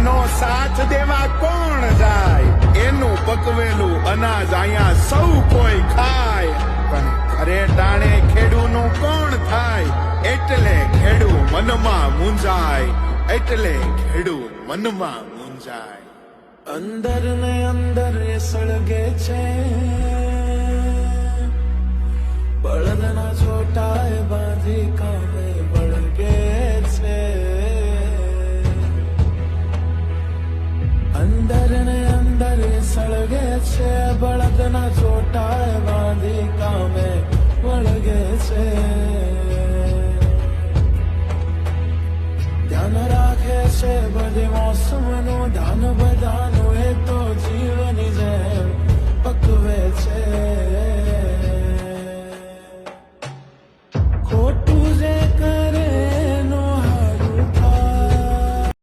આનો સાથ દેવા કોણ જાય? એનું પકવેલું અનાજ અહીંયા સૌ કોઈ ખાય, પણ ઘરે ટાણે ખેડૂનું કોણ થાય? એટલે ખેડૂ મનમાં મૂંઝાય, એટલે ખેડૂ મનમાં મૂંઝાય. અંદર ને અંદર એ સળગે છે, બળદના ચોટાએ બાંધી કામે વળગે છે. અંદર ને અંદર એ સળગે છે, બળદના ચોટાએ બાંધી કામે વળગે છે. ધ્યાન રાખે છે બધી મોસમનું, ધ્યાન